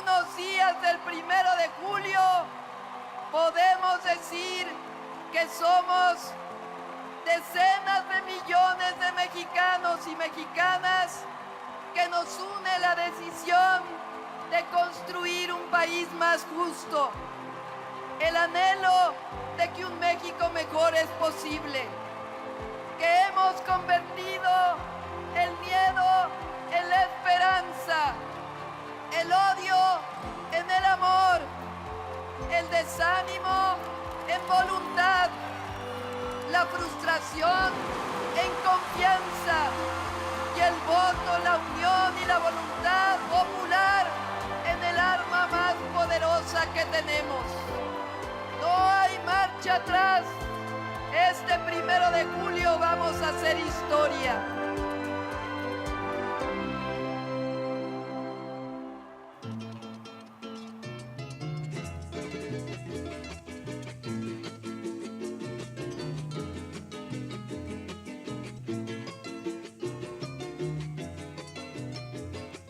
unos días del 1 de julio podemos decir que somos decenas de millones de mexicanos y mexicanas que nos une la decisión de construir un país más justo, el anhelo de que un México mejor es posible, que hemos convertido el miedo en la esperanza, el odio en el amor, el desánimo en voluntad, la frustración en confianza y el voto, la unión y la voluntad popular en el arma más poderosa que tenemos. No hay marcha atrás. Este 1 de julio vamos a hacer historia.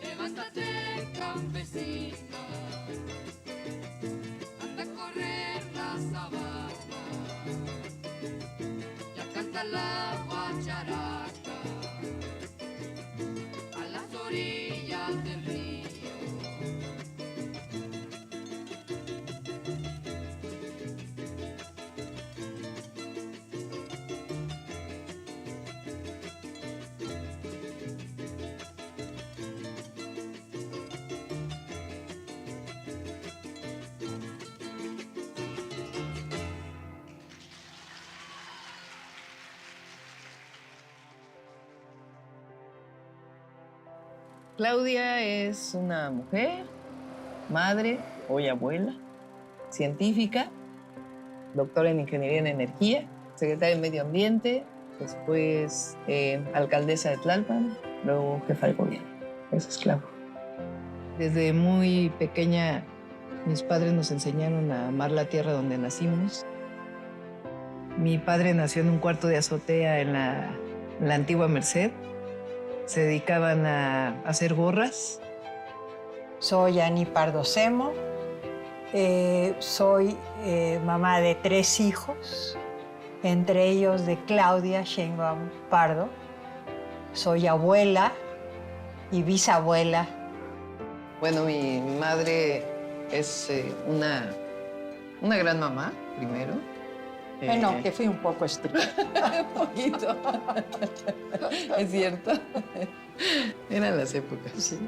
Levántate, campesina, anda a correr la sabana, ya canta la guacharaca a las orillas del río. Claudia es una mujer, madre, hoy abuela, científica, doctora en Ingeniería en Energía, secretaria de Medio Ambiente, después alcaldesa de Tlalpan, luego jefa de gobierno. Eso es Claudia. Desde muy pequeña, mis padres nos enseñaron a amar la tierra donde nacimos. Mi padre nació en un cuarto de azotea en la antigua Merced. Se dedicaban a hacer gorras. Soy Ani Pardo Semo, soy mamá de 3 hijos, entre ellos de Claudia Sheinbaum Pardo. Soy abuela y bisabuela. Bueno, mi madre es una gran mamá, primero. Bueno, que fui un poco estricta. Un poquito. Es cierto. Eran las épocas. Sí.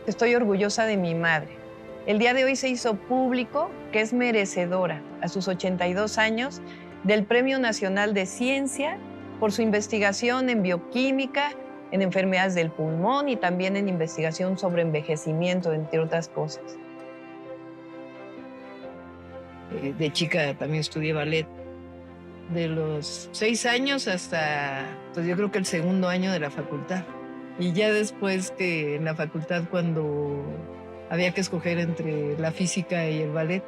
Estoy orgullosa de mi madre. El día de hoy se hizo público que es merecedora, a sus 82 años, del Premio Nacional de Ciencia por su investigación en bioquímica, en enfermedades del pulmón y también en investigación sobre envejecimiento, entre otras cosas. De chica también estudié ballet. De los 6 años hasta, pues yo creo que el 2.º año de la facultad. Y ya después que en la facultad, cuando había que escoger entre la física y el ballet,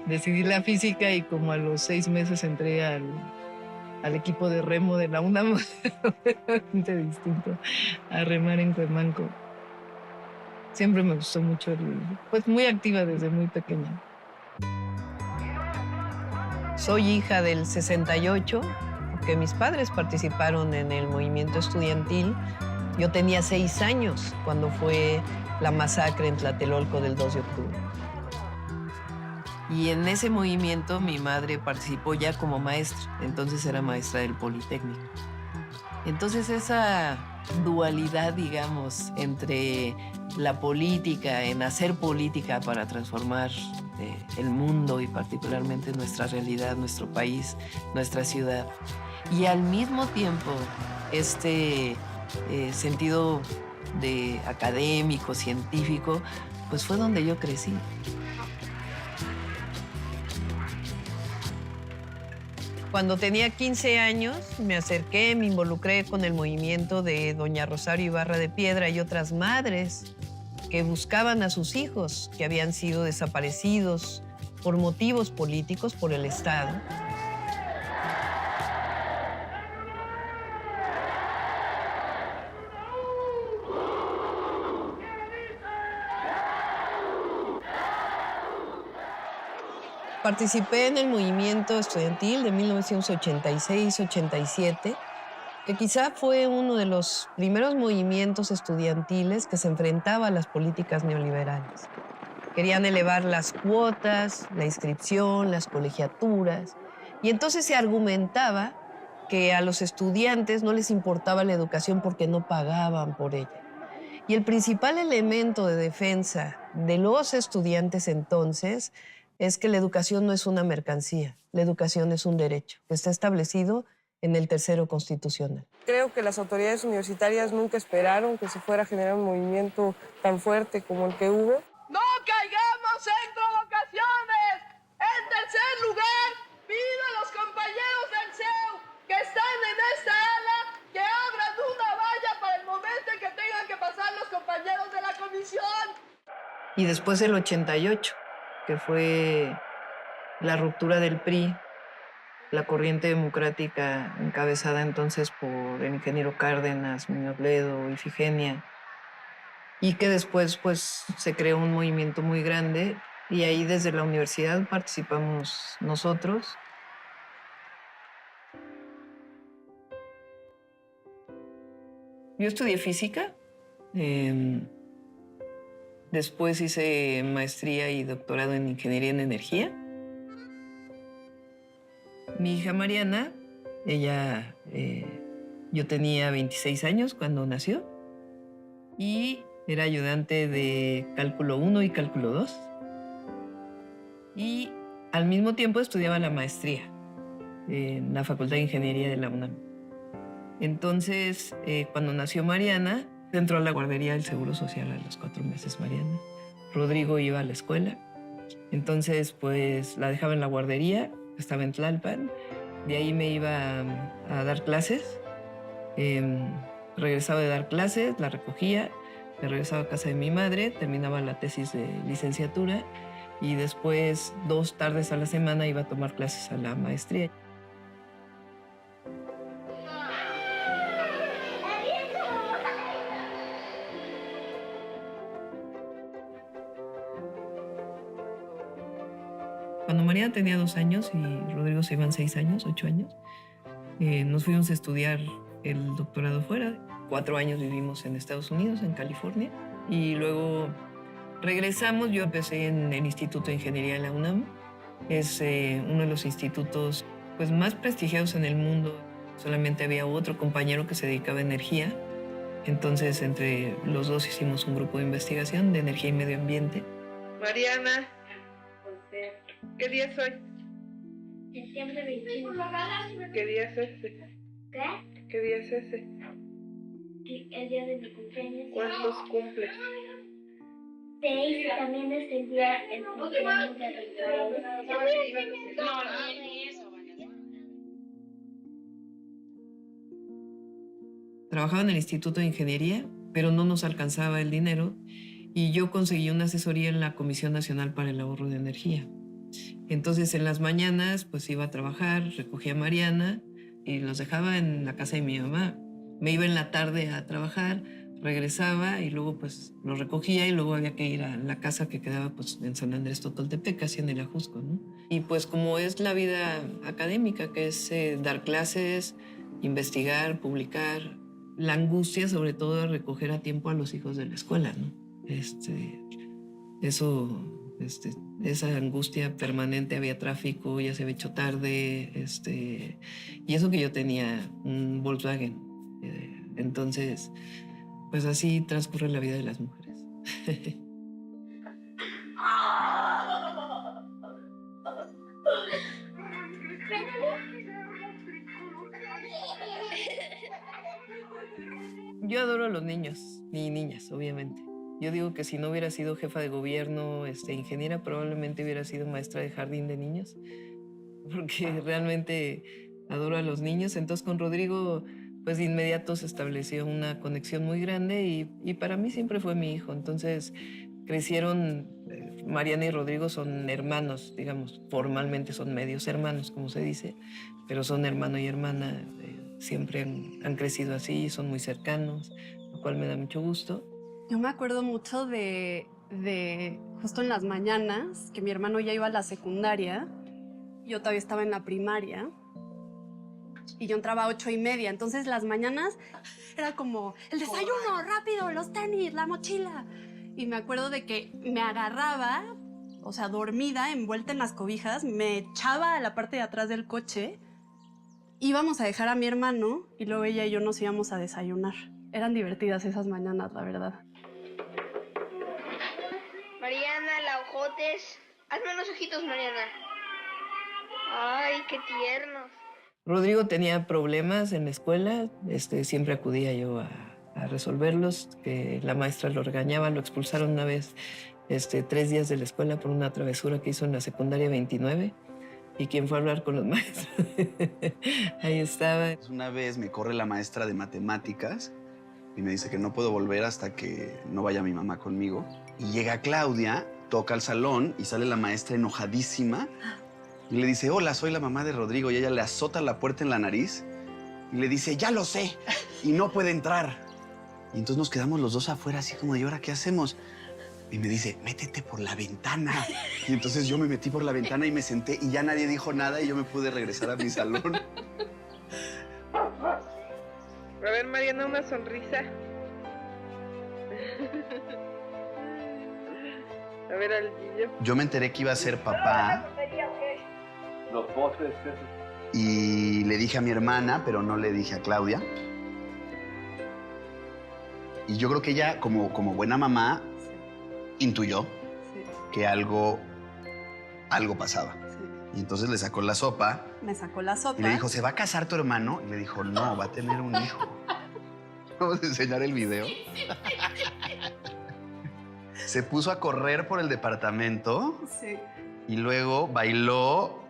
decidí la física y como a los 6 meses entré al equipo de remo de la UNAM, completamente distinto a remar en Cuemanco. Siempre me gustó mucho, pues muy activa desde muy pequeña. Soy hija del 68, porque mis padres participaron en el movimiento estudiantil. Yo tenía 6 años cuando fue la masacre en Tlatelolco del 2 de octubre. Y en ese movimiento mi madre participó ya como maestra, entonces era maestra del Politécnico. Entonces esa dualidad, digamos, entre la política, en hacer política para transformar el mundo y particularmente nuestra realidad, nuestro país, nuestra ciudad, y al mismo tiempo este sentido de académico, científico, pues fue donde yo crecí. Cuando tenía 15 años, me acerqué, me involucré con el movimiento de doña Rosario Ibarra de Piedra y otras madres que buscaban a sus hijos que habían sido desaparecidos por motivos políticos por el Estado. Participé en el movimiento estudiantil de 1986-87, que quizá fue uno de los primeros movimientos estudiantiles que se enfrentaba a las políticas neoliberales. Querían elevar las cuotas, la inscripción, las colegiaturas, y entonces se argumentaba que a los estudiantes no les importaba la educación porque no pagaban por ella. Y el principal elemento de defensa de los estudiantes entonces es que la educación no es una mercancía, la educación es un derecho, que está establecido en el tercero constitucional. Creo que las autoridades universitarias nunca esperaron que se fuera a generar un movimiento tan fuerte como el que hubo. ¡No caigamos en provocaciones! En tercer lugar, pido a los compañeros del CEU que están en esta ala que abran una valla para el momento en que tengan que pasar los compañeros de la comisión. Y después el 88, que fue la ruptura del PRI, la corriente democrática encabezada entonces por el ingeniero Cárdenas, Muñoz Ledo, Ifigenia, y que después pues se creó un movimiento muy grande y ahí desde la universidad participamos nosotros. Yo estudié física, después hice maestría y doctorado en ingeniería en energía. Mi hija Mariana, ella, yo tenía 26 años cuando nació y era ayudante de cálculo 1 y cálculo 2. Y al mismo tiempo estudiaba la maestría en la Facultad de Ingeniería de la UNAM. Entonces, cuando nació Mariana, entró a la guardería del Seguro Social a los 4 meses Mariana. Rodrigo iba a la escuela. Entonces, pues la dejaba en la guardería, estaba en Tlalpan. De ahí me iba a dar clases. Regresaba de dar clases, la recogía, me regresaba a casa de mi madre, terminaba la tesis de licenciatura y después 2 tardes a la semana iba a tomar clases a la maestría. Cuando Mariana tenía 2 años y Rodrigo se iban 6 años, 8 años, nos fuimos a estudiar el doctorado fuera. 4 años vivimos en Estados Unidos, en California, y luego regresamos. Yo empecé en el Instituto de Ingeniería de la UNAM. Es uno de los institutos pues, más prestigiados en el mundo. Solamente había otro compañero que se dedicaba a energía. Entonces, entre los dos hicimos un grupo de investigación de energía y medio ambiente. Mariana, ¿qué día es hoy? Septiembre 21. ¿Qué día es ese? ¿Qué? ¿Qué día es ese? El día de mi cumpleaños. ¿Cuántos cumples? 6, también es el día el cumpleaños de Rafael. Trabajaba en el Instituto de Ingeniería, pero no nos alcanzaba el dinero y yo conseguí una asesoría en la Comisión Nacional para el Ahorro de Energía. Entonces, en las mañanas, pues iba a trabajar, recogía a Mariana y los dejaba en la casa de mi mamá. Me iba en la tarde a trabajar, regresaba y luego pues los recogía y luego había que ir a la casa que quedaba pues en San Andrés Totoltepec, casi en el Ajusco, ¿no? Y pues como es la vida académica, que es dar clases, investigar, publicar, la angustia sobre todo de recoger a tiempo a los hijos de la escuela, ¿no? Esa angustia permanente, había tráfico, ya se había hecho tarde, y eso que yo tenía un Volkswagen. Entonces, pues así transcurre la vida de las mujeres. Yo adoro a los niños y niñas, obviamente. Yo digo que si no hubiera sido jefa de gobierno, ingeniera, probablemente hubiera sido maestra de jardín de niños, porque realmente adoro a los niños. Entonces con Rodrigo, pues de inmediato se estableció una conexión muy grande y para mí siempre fue mi hijo. Entonces crecieron, Mariana y Rodrigo son hermanos, digamos, formalmente son medios hermanos, como se dice, pero son hermano y hermana, siempre han crecido así, son muy cercanos, lo cual me da mucho gusto. Yo me acuerdo mucho de justo en las mañanas, que mi hermano ya iba a la secundaria, yo todavía estaba en la primaria, y yo entraba a 8:30. Entonces las mañanas era como el desayuno, rápido, los tenis, la mochila. Y me acuerdo de que me agarraba, o sea, dormida, envuelta en las cobijas, me echaba a la parte de atrás del coche, íbamos a dejar a mi hermano y luego ella y yo nos íbamos a desayunar. Eran divertidas esas mañanas, la verdad. Mariana, la ojotes. Hazme unos ojitos, Mariana. Ay, qué tiernos. Rodrigo tenía problemas en la escuela, siempre acudía yo a resolverlos, que la maestra lo regañaba, lo expulsaron una vez 3 días de la escuela por una travesura que hizo en la secundaria 29. ¿Y quién fue a hablar con los maestros? Ahí estaba. Una vez me corre la maestra de matemáticas y me dice que no puedo volver hasta que no vaya mi mamá conmigo. Y llega Claudia, toca al salón y sale la maestra enojadísima y le dice, hola, soy la mamá de Rodrigo. Y ella le azota la puerta en la nariz y le dice, ya lo sé, y no puede entrar. Y entonces nos quedamos los dos afuera así como de, ¿y ahora qué hacemos? Y me dice, métete por la ventana. Y entonces yo me metí por la ventana y me senté y ya nadie dijo nada y yo me pude regresar a mi salón. A ver, Mariana, una sonrisa. A ver al niño. Yo me enteré que iba a ser papá. Los postres. Y le dije a mi hermana, pero no le dije a Claudia. Y yo creo que ella, como buena mamá, intuyó que algo pasaba. Y entonces le sacó la sopa. Me sacó la sopa. Y le dijo, ¿se va a casar tu hermano? Y le dijo, no, va a tener un hijo. Vamos a enseñar el video. Se puso a correr por el departamento. Sí. Y luego bailó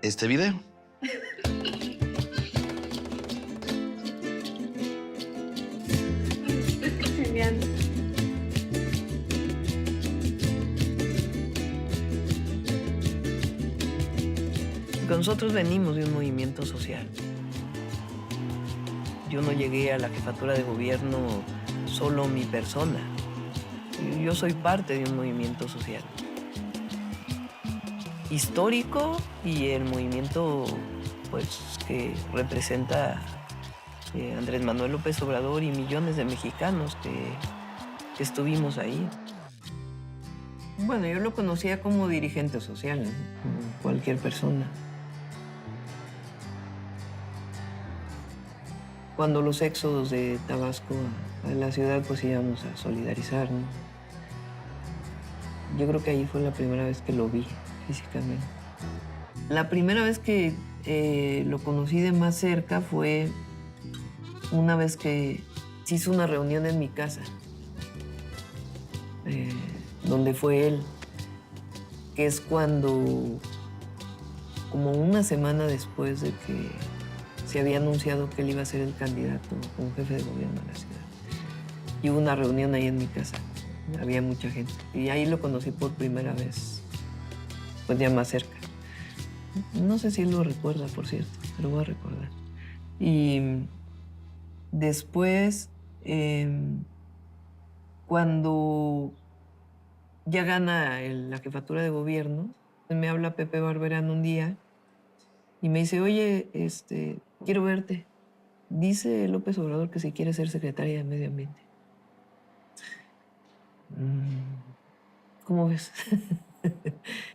este video. Genial. Nosotros venimos de un movimiento social. Yo no llegué a la jefatura de gobierno solo mi persona. Yo soy parte de un movimiento social histórico y el movimiento pues, que representa Andrés Manuel López Obrador y millones de mexicanos que estuvimos ahí. Bueno, yo lo conocía como dirigente social, ¿no? Como cualquier persona. Cuando los éxodos de Tabasco a la ciudad, pues íbamos a solidarizar, ¿no? Yo creo que ahí fue la primera vez que lo vi físicamente. La primera vez que lo conocí de más cerca fue una vez que se hizo una reunión en mi casa, donde fue él, que es cuando, como una semana después de que se había anunciado que él iba a ser el candidato como jefe de gobierno de la ciudad. Y hubo una reunión ahí en mi casa. Había mucha gente. Y ahí lo conocí por primera vez, pues ya más cerca. No sé si él lo recuerda, por cierto, pero voy a recordar. Y después, cuando ya gana la jefatura de gobierno, me habla Pepe Barberán un día y me dice, oye, quiero verte. Dice López Obrador que si quiere ser secretaria de Medio Ambiente. ¿Cómo ves?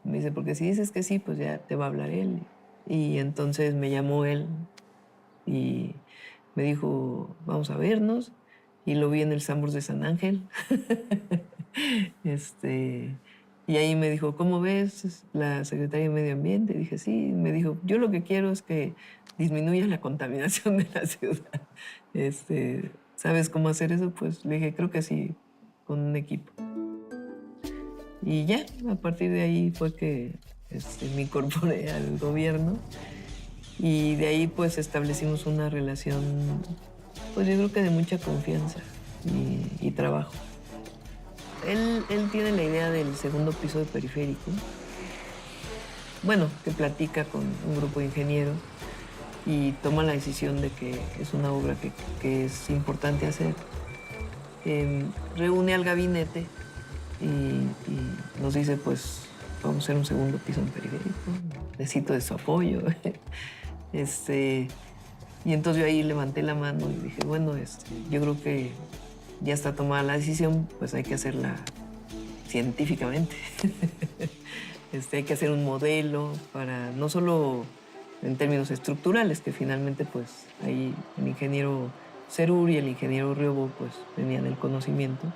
Me dice, porque si dices que sí, pues ya te va a hablar él. Y entonces me llamó él y me dijo, vamos a vernos. Y lo vi en el Sambors de San Ángel. Y ahí me dijo, ¿cómo ves la secretaria de Medio Ambiente? Y dije, sí. Me dijo, yo lo que quiero es que disminuya la contaminación de la ciudad. ¿Sabes cómo hacer eso? Pues le dije, creo que sí, con un equipo. Y ya, a partir de ahí fue que me incorporé al gobierno. Y de ahí pues establecimos una relación, pues yo creo que de mucha confianza y trabajo. Él tiene la idea del segundo piso de Periférico. Bueno, que platica con un grupo de ingenieros y toma la decisión de que es una obra que es importante hacer. Reúne al gabinete y nos dice, pues, vamos a hacer un segundo piso en periférico, necesito de su apoyo. Y entonces yo ahí levanté la mano y dije, bueno, yo creo que ya está tomada la decisión, pues hay que hacerla científicamente. Hay que hacer un modelo para, no solo en términos estructurales, que finalmente pues ahí el ingeniero Cerur y el ingeniero Riobo pues tenían el conocimiento,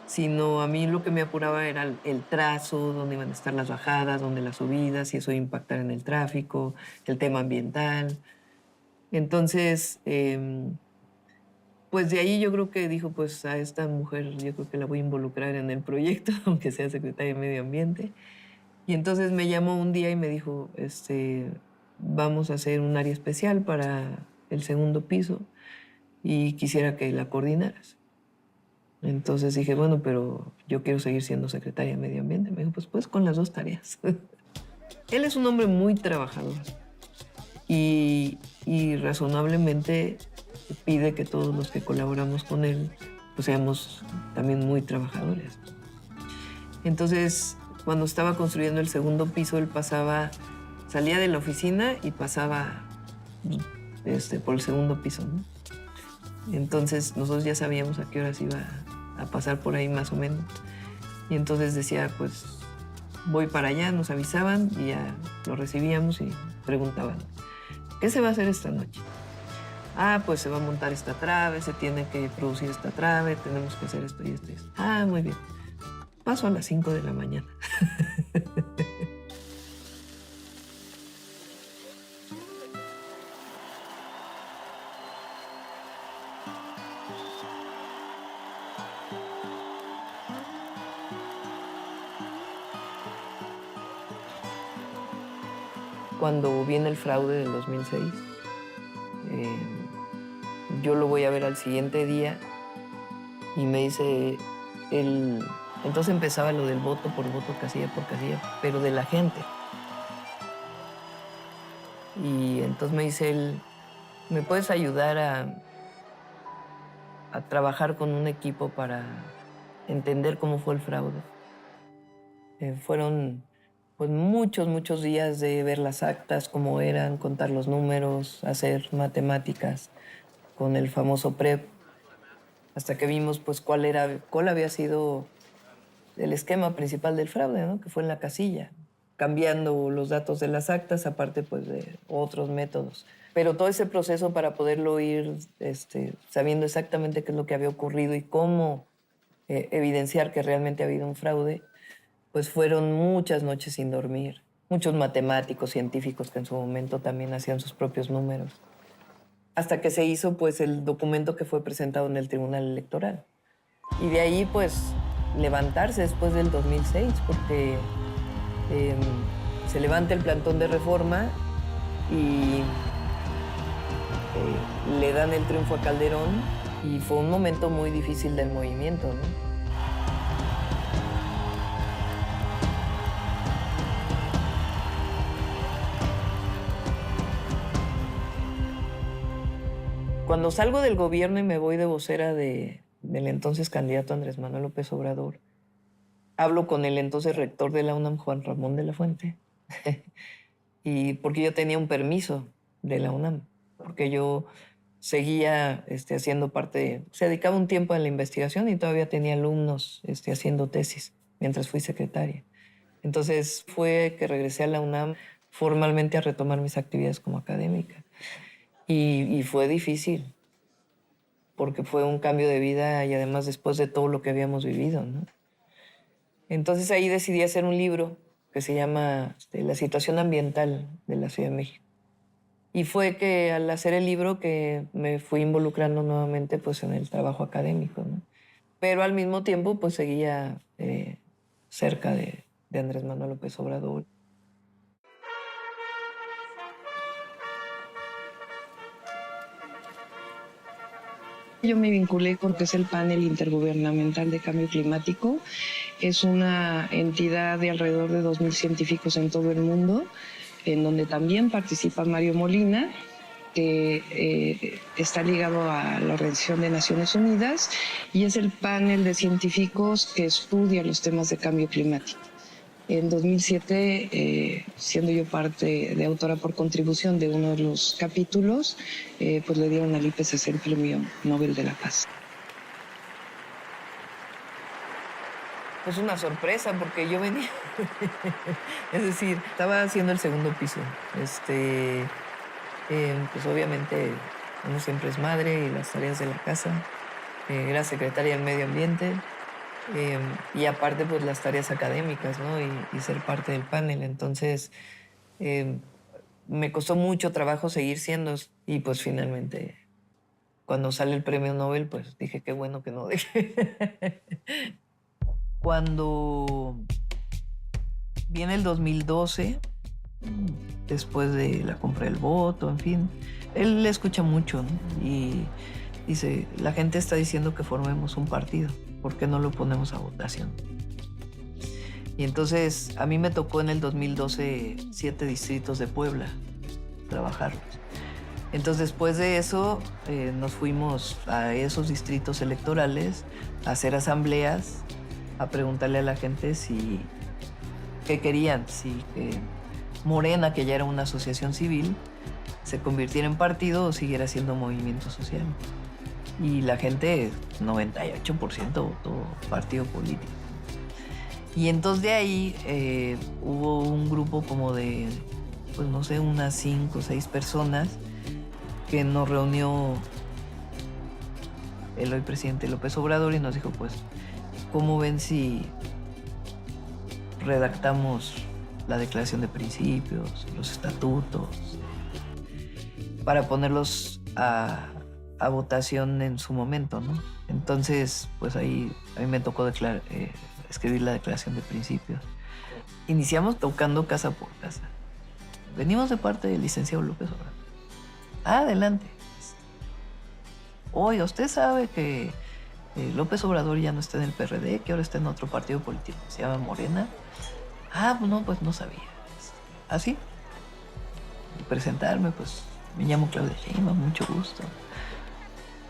sino a mí lo que me apuraba era el trazo, dónde iban a estar las bajadas, dónde las subidas, si eso iba a impactar en el tráfico, el tema ambiental. Entonces, pues de ahí yo creo que dijo, pues a esta mujer yo creo que la voy a involucrar en el proyecto, aunque sea secretaria de Medio Ambiente. Y entonces me llamó un día y me dijo, vamos a hacer un área especial para el segundo piso y quisiera que la coordinaras. Entonces dije, bueno, pero yo quiero seguir siendo secretaria de Medio Ambiente. Me dijo, pues con las dos tareas. Él es un hombre muy trabajador y razonablemente pide que todos los que colaboramos con él pues seamos también muy trabajadores. Entonces, cuando estaba construyendo el segundo piso, él salía de la oficina y pasaba por el segundo piso, ¿no? Entonces, nosotros ya sabíamos a qué horas iba a pasar por ahí más o menos. Y entonces decía, pues, voy para allá, nos avisaban y ya lo recibíamos y preguntaban, ¿qué se va a hacer esta noche? Ah, pues se va a montar esta trave, se tiene que producir esta trave, tenemos que hacer esto y esto y esto. Ah, muy bien. Paso a las 5 de la mañana. Cuando viene el fraude del 2006, yo lo voy a ver al siguiente día y me dice, entonces empezaba lo del voto por voto, casilla por casilla, pero de la gente. Y entonces me dice él, ¿me puedes ayudar a trabajar con un equipo para entender cómo fue el fraude? Fueron pues muchos días de ver las actas, cómo eran, contar los números, hacer matemáticas con el famoso PREP, hasta que vimos pues cuál había sido el esquema principal del fraude, ¿no? Que fue en la casilla, cambiando los datos de las actas, aparte pues de otros métodos. Pero todo ese proceso para poderlo ir sabiendo exactamente qué es lo que había ocurrido y cómo evidenciar que realmente ha habido un fraude, pues fueron muchas noches sin dormir, muchos matemáticos, científicos que en su momento también hacían sus propios números, hasta que se hizo pues el documento que fue presentado en el Tribunal Electoral. Y de ahí pues levantarse después del 2006, porque se levanta el plantón de reforma y le dan el triunfo a Calderón y fue un momento muy difícil del movimiento, ¿no? Cuando salgo del gobierno y me voy de vocera del entonces candidato Andrés Manuel López Obrador, hablo con el entonces rector de la UNAM, Juan Ramón de la Fuente, y porque yo tenía un permiso de la UNAM, porque yo seguía haciendo parte, se dedicaba un tiempo a la investigación y todavía tenía alumnos haciendo tesis mientras fui secretaria. Entonces fue que regresé a la UNAM formalmente a retomar mis actividades como académica. Y fue difícil, porque fue un cambio de vida y además después de todo lo que habíamos vivido, ¿no? Entonces ahí decidí hacer un libro que se llama La situación ambiental de la Ciudad de México. Y fue que al hacer el libro que me fui involucrando nuevamente pues, en el trabajo académico, ¿no? Pero al mismo tiempo pues seguía cerca de Andrés Manuel López Obrador. Yo me vinculé porque es el panel intergubernamental de cambio climático. Es una entidad de alrededor de 2.000 científicos en todo el mundo, en donde también participa Mario Molina que está ligado a la Organización de Naciones Unidas y es el panel de científicos que estudia los temas de cambio climático. En 2007, siendo yo parte de autora por contribución de uno de los capítulos, pues le dieron al IPCC el Premio Nobel de la Paz. Pues una sorpresa, porque yo venía, es decir, estaba haciendo el segundo piso. Pues obviamente uno siempre es madre y las tareas de la casa. Era secretaria del Medio Ambiente y aparte pues las tareas académicas, ¿no? Y ser parte del panel. Entonces me costó mucho trabajo seguir siendo y pues finalmente cuando sale el premio Nobel pues dije qué bueno que no dejé. Cuando viene el 2012, después de la compra del voto, en fin, él le escucha mucho, ¿no? Y dice, la gente está diciendo que formemos un partido, ¿por qué no lo ponemos a votación? Y entonces a mí me tocó en el 2012 7 distritos de Puebla trabajarlos. Entonces después de eso nos fuimos a esos distritos electorales a hacer asambleas, a preguntarle a la gente si qué querían, si Morena, que ya era una asociación civil, se convirtiera en partido o siguiera siendo movimiento social. Y la gente, 98% votó partido político. Y entonces de ahí hubo un grupo como de, pues no sé, unas 5 o 6 personas que nos reunió el hoy presidente López Obrador y nos dijo, pues, ¿cómo ven si redactamos la declaración de principios, los estatutos, para ponerlos a votación en su momento, ¿no? Entonces, pues ahí a mí me tocó escribir la declaración de principios. Iniciamos tocando casa por casa. Venimos de parte del licenciado López Obrador. Adelante. Oiga, usted sabe que López Obrador ya no está en el PRD, que ahora está en otro partido político, se llama Morena. Pues no sabía. Así. Y presentarme, pues me llamo Claudia Sheinbaum, mucho gusto.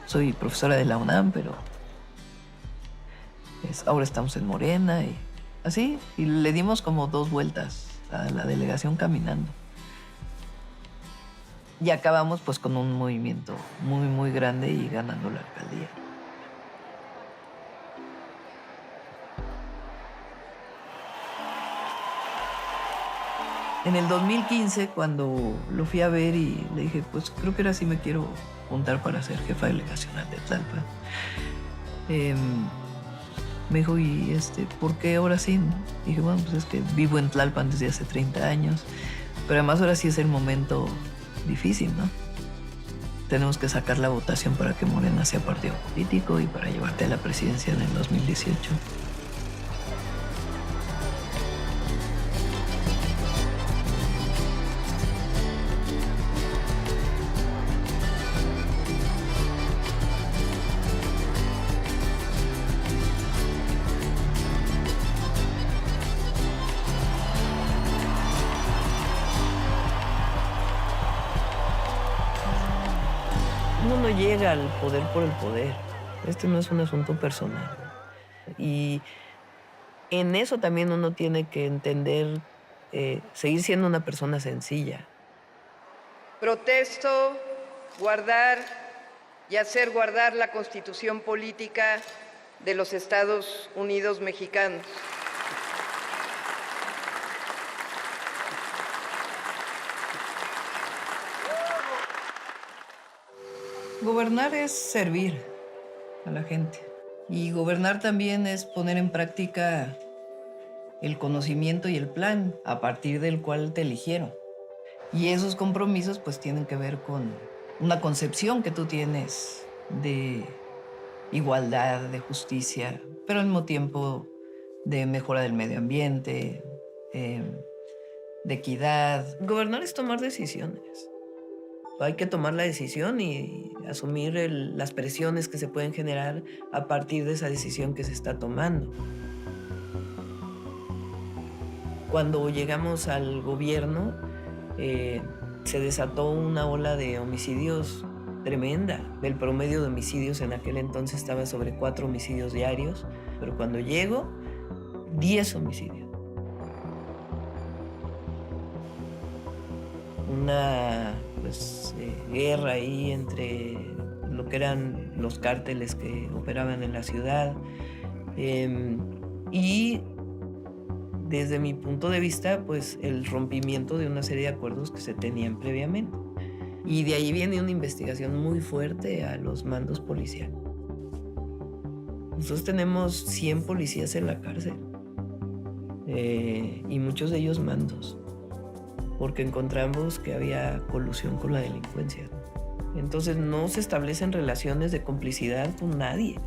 Soy profesora de la UNAM, pero ahora estamos en Morena y así. Y le dimos como 2 vueltas a la delegación caminando. Y acabamos pues con un movimiento muy, muy grande y ganando la alcaldía. En el 2015, cuando lo fui a ver y le dije, pues creo que ahora sí me quiero juntar para ser jefa delegacional de Tlalpan. Me dijo, ¿y por qué ahora sí? Dije, bueno, pues es que vivo en Tlalpan desde hace 30 años, pero además ahora sí es el momento difícil, ¿no? Tenemos que sacar la votación para que Morena sea partido político y para llevarte a la presidencia en el 2018. Uno no llega al poder por el poder. No es un asunto personal. Y en eso también uno tiene que entender, seguir siendo una persona sencilla. Protesto guardar y hacer guardar la Constitución Política de los Estados Unidos Mexicanos. Gobernar es servir a la gente. Y gobernar también es poner en práctica el conocimiento y el plan a partir del cual te eligieron. Y esos compromisos pues tienen que ver con una concepción que tú tienes de igualdad, de justicia, pero al mismo tiempo de mejora del medio ambiente, de equidad. Gobernar es tomar decisiones. Hay que tomar la decisión y asumir las presiones que se pueden generar a partir de esa decisión que se está tomando. Cuando llegamos al gobierno, se desató una ola de homicidios tremenda. El promedio de homicidios en aquel entonces estaba sobre 4 homicidios diarios, pero cuando llego, 10 homicidios. Una guerra ahí entre lo que eran los cárteles que operaban en la ciudad. Y desde mi punto de vista, pues el rompimiento de una serie de acuerdos que se tenían previamente. Y de ahí viene una investigación muy fuerte a los mandos policiales. Nosotros tenemos 100 policías en la cárcel y muchos de ellos mandos, porque encontramos que había colusión con la delincuencia. Entonces no se establecen relaciones de complicidad con nadie.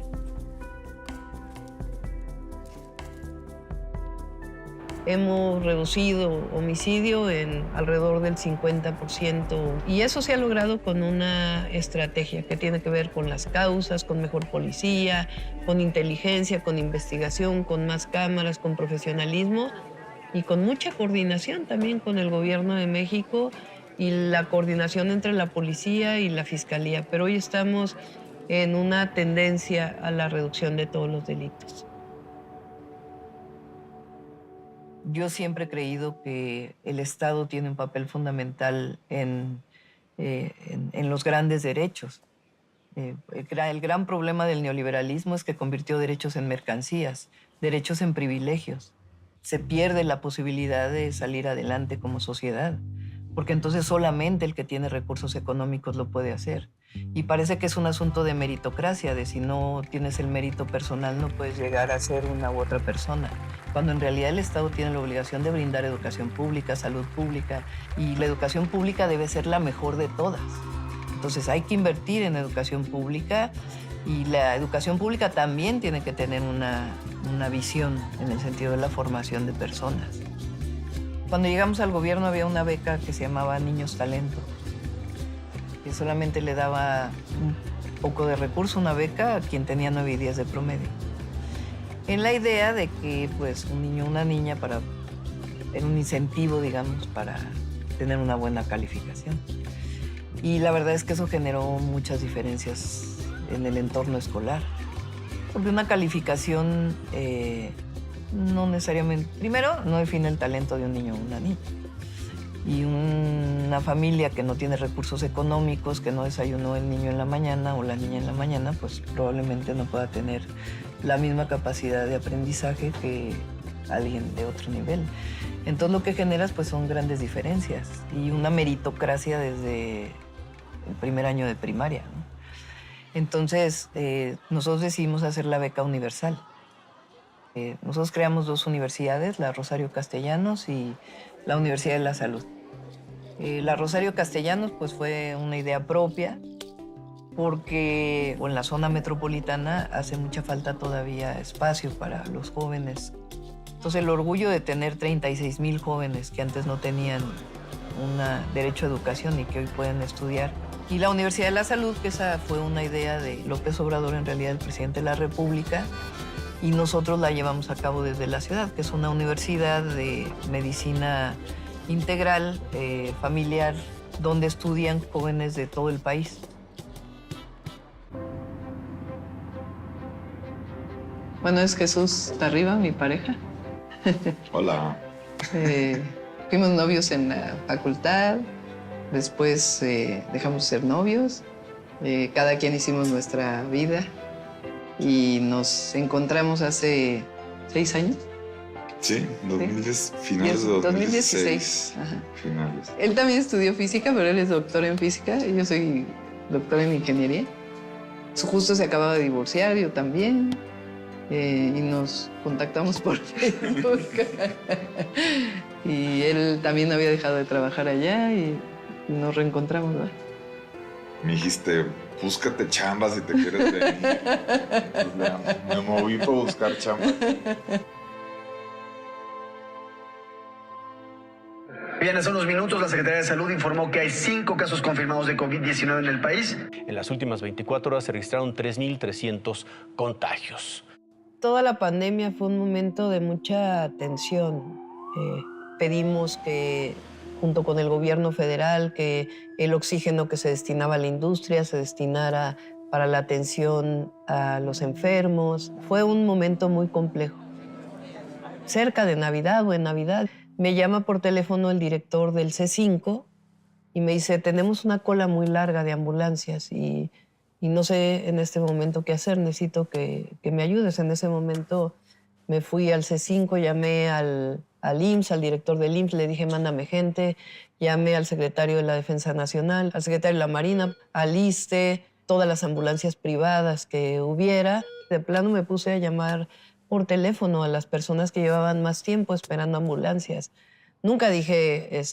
Hemos reducido homicidio en alrededor del 50% y eso se ha logrado con una estrategia que tiene que ver con las causas, con mejor policía, con inteligencia, con investigación, con más cámaras, con profesionalismo y con mucha coordinación también con el gobierno de México y la coordinación entre la policía y la fiscalía. Pero hoy estamos en una tendencia a la reducción de todos los delitos. Yo siempre he creído que el Estado tiene un papel fundamental en los grandes derechos. El gran problema del neoliberalismo es que convirtió derechos en mercancías, derechos en privilegios. Se pierde la posibilidad de salir adelante como sociedad, porque entonces solamente el que tiene recursos económicos lo puede hacer. Y parece que es un asunto de meritocracia, de si no tienes el mérito personal no puedes llegar a ser una u otra persona, cuando en realidad el Estado tiene la obligación de brindar educación pública, salud pública, y la educación pública debe ser la mejor de todas. Entonces hay que invertir en educación pública y la educación pública también tiene que tener una visión en el sentido de la formación de personas. Cuando llegamos al gobierno había una beca que se llamaba Niños Talento, que solamente le daba un poco de recurso, una beca a quien tenía 9 y 10 de promedio. En la idea de que pues, un niño o una niña era un incentivo, digamos, para tener una buena calificación. Y la verdad es que eso generó muchas diferencias en el entorno escolar. Porque una calificación no necesariamente, primero, no define el talento de un niño o una niña. Y una familia que no tiene recursos económicos, que no desayunó el niño en la mañana o la niña en la mañana, pues probablemente no pueda tener la misma capacidad de aprendizaje que alguien de otro nivel. Entonces lo que generas pues son grandes diferencias y una meritocracia desde el primer año de primaria, ¿no? Entonces nosotros decidimos hacer la beca universal. Nosotros creamos 2 universidades, la Rosario Castellanos y la Universidad de la Salud. La Rosario Castellanos pues fue una idea propia porque en la zona metropolitana hace mucha falta todavía espacio para los jóvenes. Entonces el orgullo de tener 36,000 jóvenes que antes no tenían un derecho a educación y que hoy pueden estudiar. Y la Universidad de la Salud, que esa fue una idea de López Obrador, en realidad el presidente de la República, y nosotros la llevamos a cabo desde la ciudad, que es una universidad de medicina integral, familiar, donde estudian jóvenes de todo el país. Bueno, es Jesús Tarriba, mi pareja. Hola. Fuimos novios en la facultad, después dejamos de ser novios, cada quien hicimos nuestra vida y nos encontramos hace 6 años. Sí, 2010, finales de 2016. Ajá. Finales. Él también estudió física, pero él es doctor en física y yo soy doctor en ingeniería. Justo se acababa de divorciar, yo también. Y nos contactamos por Facebook. Y él también había dejado de trabajar allá y nos reencontramos, ¿no? Me dijiste, búscate chamba si te quieres venir. Entonces, me moví para buscar chamba. Bien, hace unos minutos la Secretaría de Salud informó que hay 5 casos confirmados de COVID-19 en el país. En las últimas 24 horas se registraron 3.300 contagios. Toda la pandemia fue un momento de mucha tensión. Pedimos que junto con el gobierno federal, que el oxígeno que se destinaba a la industria se destinara para la atención a los enfermos. Fue un momento muy complejo. Cerca de Navidad o en Navidad, me llama por teléfono el director del C5 y me dice, tenemos una cola muy larga de ambulancias y no sé en este momento qué hacer, necesito que me ayudes. En ese momento me fui al C5, llamé al IMSS, al director del IMSS, le dije, mándame gente, llamé al secretario de la Defensa Nacional, al secretario de la Marina, al ISSSTE, todas las ambulancias privadas que hubiera. De plano me puse a llamar por teléfono a las personas que llevaban más tiempo esperando ambulancias. Nunca dije,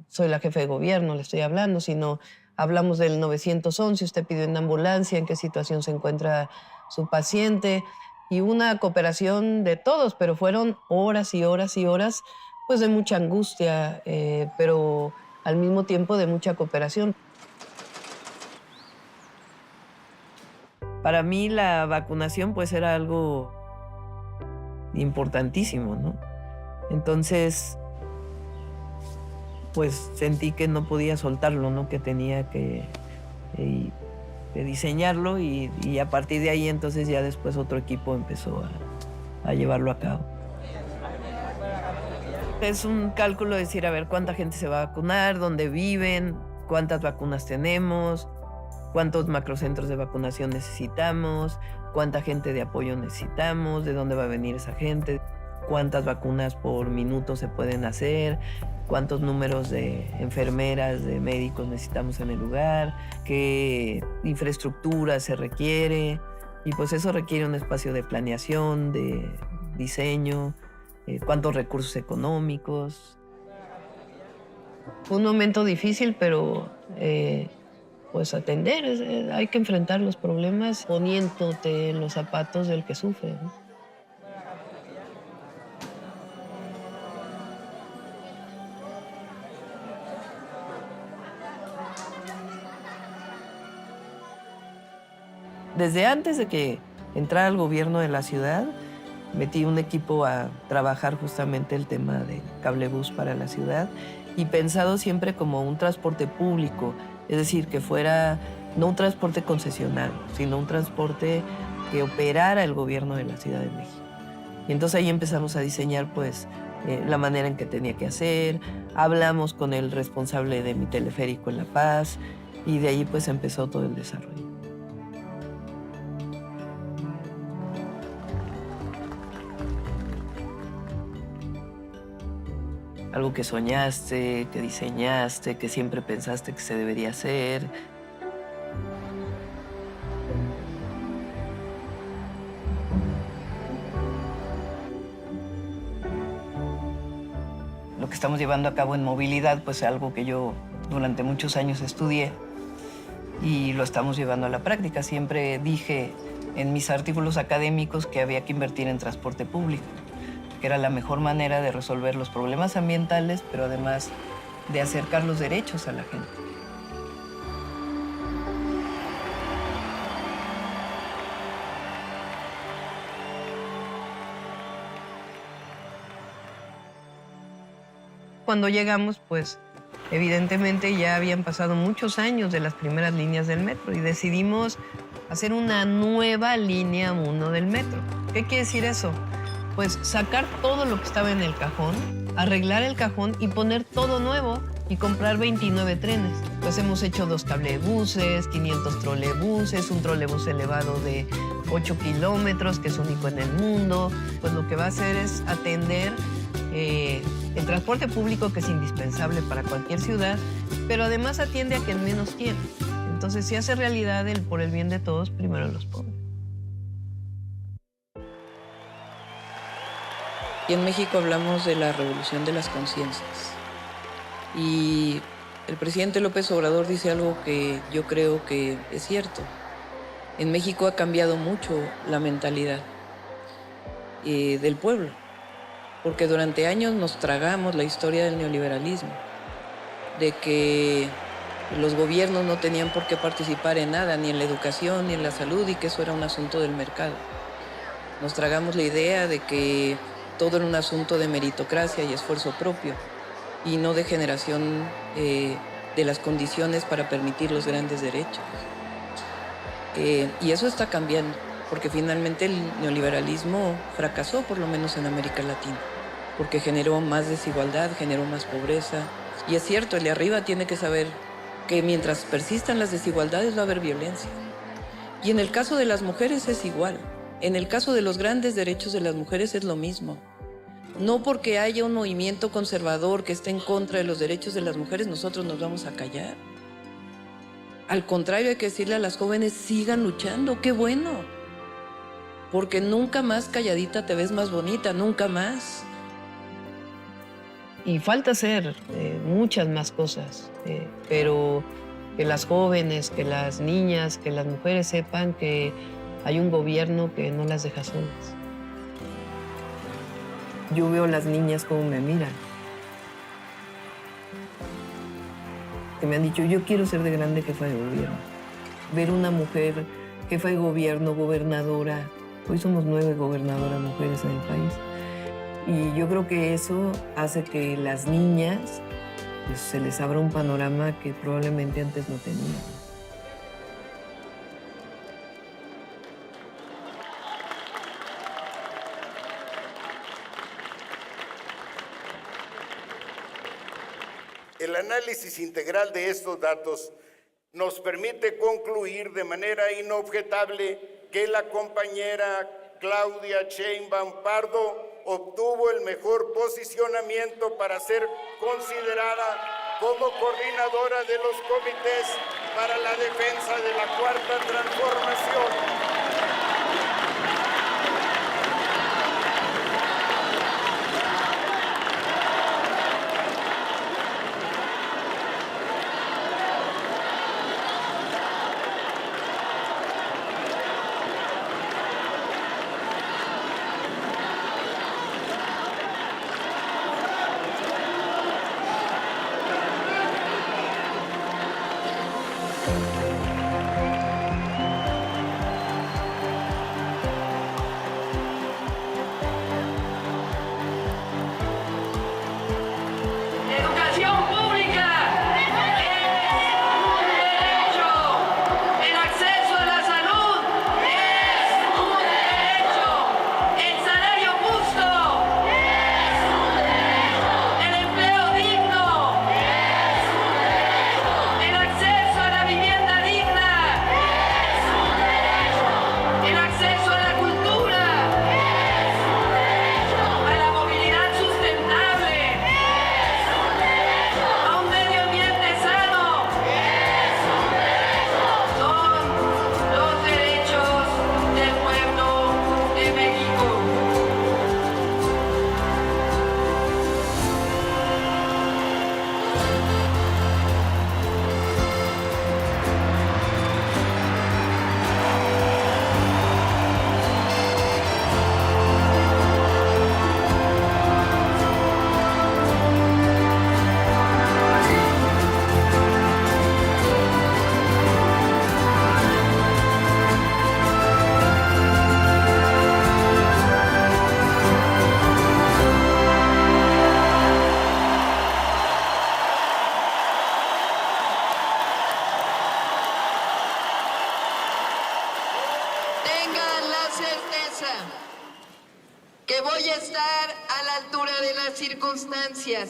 soy la jefe de gobierno, le estoy hablando, sino hablamos del 911, usted pidió una ambulancia, en qué situación se encuentra su paciente, y una cooperación de todos, pero fueron horas y horas y horas, pues de mucha angustia, pero al mismo tiempo de mucha cooperación. Para mí la vacunación pues era algo importantísimo, ¿no? Entonces, pues sentí que no podía soltarlo, ¿no? Que tenía que diseñarlo y a partir de ahí entonces ya después otro equipo empezó a llevarlo a cabo. Es un cálculo de decir, a ver, cuánta gente se va a vacunar, dónde viven, cuántas vacunas tenemos, cuántos macrocentros de vacunación necesitamos, cuánta gente de apoyo necesitamos, de dónde va a venir esa gente, cuántas vacunas por minuto se pueden hacer, cuántos números de enfermeras, de médicos necesitamos en el lugar, qué infraestructura se requiere. Y pues eso requiere un espacio de planeación, de diseño, cuántos recursos económicos. Fue un momento difícil, pero pues atender, hay que enfrentar los problemas poniéndote en los zapatos del que sufre, ¿no? Desde antes de que entrara al gobierno de la ciudad, metí un equipo a trabajar justamente el tema de cablebús para la ciudad y pensado siempre como un transporte público, es decir, que fuera no un transporte concesionario, sino un transporte que operara el gobierno de la Ciudad de México. Y entonces ahí empezamos a diseñar pues la manera en que tenía que hacer, hablamos con el responsable de mi teleférico en La Paz y de ahí pues empezó todo el desarrollo. Algo que soñaste, que diseñaste, que siempre pensaste que se debería hacer. Lo que estamos llevando a cabo en movilidad, pues es algo que yo durante muchos años estudié y lo estamos llevando a la práctica. Siempre dije en mis artículos académicos que había que invertir en transporte público, que era la mejor manera de resolver los problemas ambientales, pero además de acercar los derechos a la gente. Cuando llegamos, pues, evidentemente ya habían pasado muchos años de las primeras líneas del metro y decidimos hacer una nueva línea 1 del metro. ¿Qué quiere decir eso? Pues sacar todo lo que estaba en el cajón, arreglar el cajón y poner todo nuevo y comprar 29 trenes. Pues hemos hecho 2 cablebuses, 500 trolebuses, un trolebús elevado de 8 kilómetros, que es único en el mundo. Pues lo que va a hacer es atender el transporte público, que es indispensable para cualquier ciudad, pero además atiende a quien menos tiene. Entonces, si hace realidad el por el bien de todos, primero los pobres. Y en México hablamos de la revolución de las conciencias. Y el presidente López Obrador dice algo que yo creo que es cierto. En México ha cambiado mucho la mentalidad del pueblo, porque durante años nos tragamos la historia del neoliberalismo, de que los gobiernos no tenían por qué participar en nada, ni en la educación, ni en la salud, y que eso era un asunto del mercado. Nos tragamos la idea de que todo era un asunto de meritocracia y esfuerzo propio. y no de generación de las condiciones para permitir los grandes derechos. Y eso está cambiando, porque finalmente el neoliberalismo fracasó, por lo menos en América Latina, porque generó más desigualdad, generó más pobreza. Y es cierto, el de arriba tiene que saber que mientras persistan las desigualdades va a haber violencia. Y en el caso de las mujeres es igual. En el caso de los grandes derechos de las mujeres es lo mismo. No porque haya un movimiento conservador que esté en contra de los derechos de las mujeres, nosotros nos vamos a callar. Al contrario, hay que decirle a las jóvenes, sigan luchando, qué bueno. Porque nunca más calladita te ves más bonita, nunca más. Y falta hacer muchas más cosas, pero que las jóvenes, que las niñas, que las mujeres sepan que hay un gobierno que no las deja solas. Yo veo a las niñas como me miran. Que me han dicho, yo quiero ser de grande jefa de gobierno. Ver una mujer jefa de gobierno, gobernadora. Hoy somos 9 gobernadoras mujeres en el país. Y yo creo que eso hace que las niñas pues, se les abra un panorama que probablemente antes no tenían. El análisis integral de estos datos nos permite concluir de manera inobjetable que la compañera Claudia Sheinbaum Pardo obtuvo el mejor posicionamiento para ser considerada como coordinadora de los comités para la defensa de la Cuarta Transformación. Que voy a estar a la altura de las circunstancias,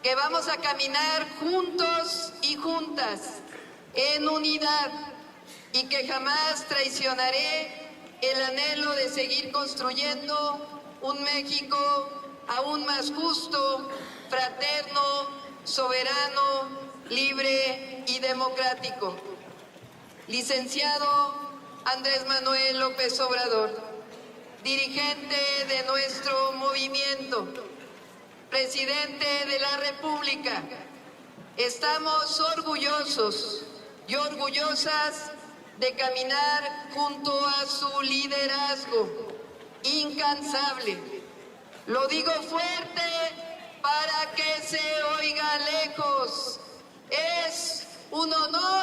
que vamos a caminar juntos y juntas, en unidad, y que jamás traicionaré el anhelo de seguir construyendo un México aún más justo, fraterno, soberano, libre y democrático. Licenciado Andrés Manuel López Obrador, dirigente de nuestro movimiento, presidente de la República, estamos orgullosos y orgullosas de caminar junto a su liderazgo incansable. Lo digo fuerte para que se oiga lejos. Es un honor